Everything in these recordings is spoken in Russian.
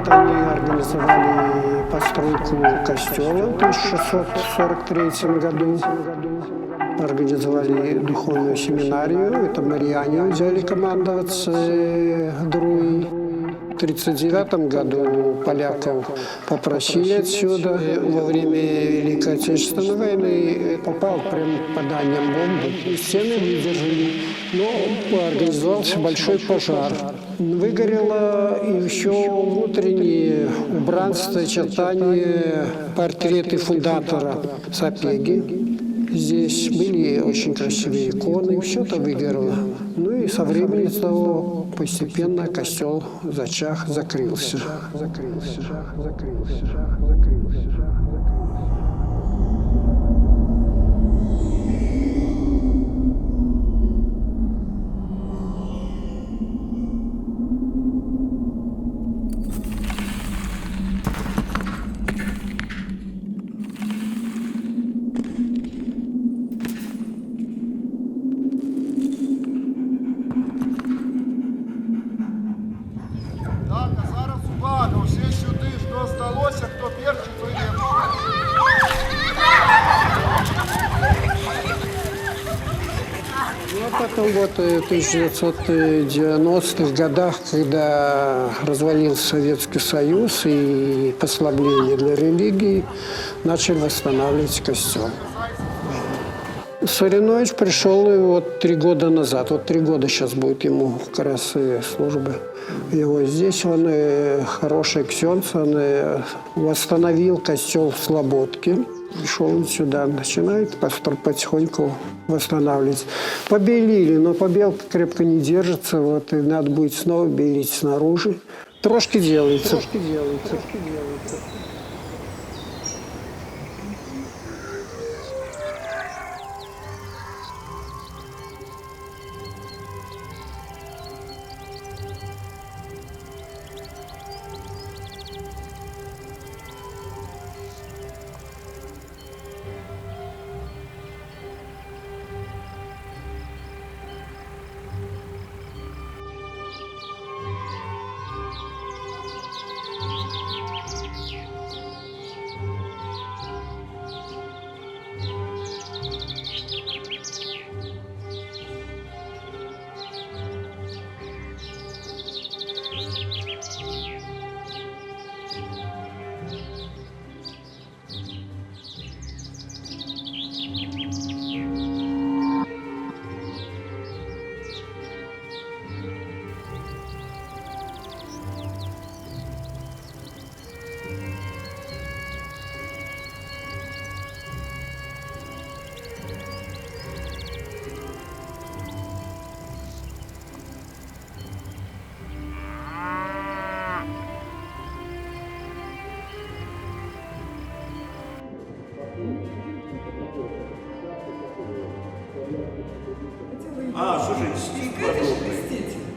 Организовали постройку костела в 1643 году. Организовали духовную семинарию. Это марьяне взяли командовать Друи. В 1939 году поляков попросили отсюда. Во время Великой Отечественной войны попал прямо попаданием бомбы. Стены выдержали, но организовался большой пожар. Выгорело и все внутреннее убранство, чертания, портреты фундатора Сапеги. Здесь были очень красивые иконы, все это выгорело. Ну и со времени того постепенно костел зачах, закрылся. Потом вот в 1990-х годах, когда развалился Советский Союз и послабление для религии, начали восстанавливать костел. Соринович пришел вот 3 года назад, вот 3 года сейчас будет ему как раз службы. И вот здесь он хороший ксенц, он восстановил костел в Слободке. Пришел он сюда, начинает потихоньку восстанавливать. Побелили, но побелка крепко не держится, вот, и надо будет снова белить снаружи. Трошки делается. Слушай, стиль подобный,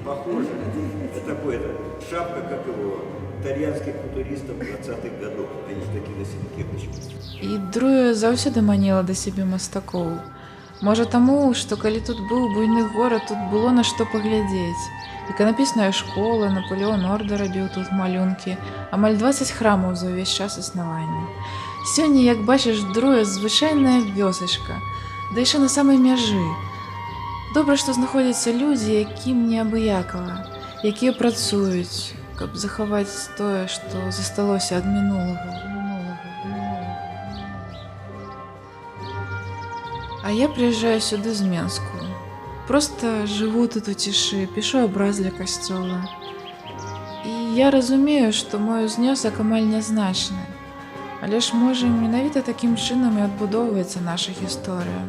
похоже. Это такой-то шапка, как его, итальянских футуристов 20-х годов. Они ж такі носили кепочки. І друге заўсёды маніла да сябе мастакоў. Можа таму, што калі тут быў буйны горад, тут было на што паглядзець. Іканапісная школа, Наполеон Орда рабіў тут малюнкі, амаль 20 храмаў за ўвесь час існавання. Сёння, як бачыш, Друе звычайная вёсачка, да яшчэ на самай мяжы. Добра, што знаходзяцца людзі, якім неабыякава, якія працуюць, каб захаваць тое, што засталося ад мінулага. А я прыязджаю сюды з Менску. Просто жыву тут у цішы, пішу абраз для касцёла. І я разумею, што мой узнёсак амаль нязначны. Але ж, можа, менавіта такім чынам і адбудоўваецца наша гісторыя.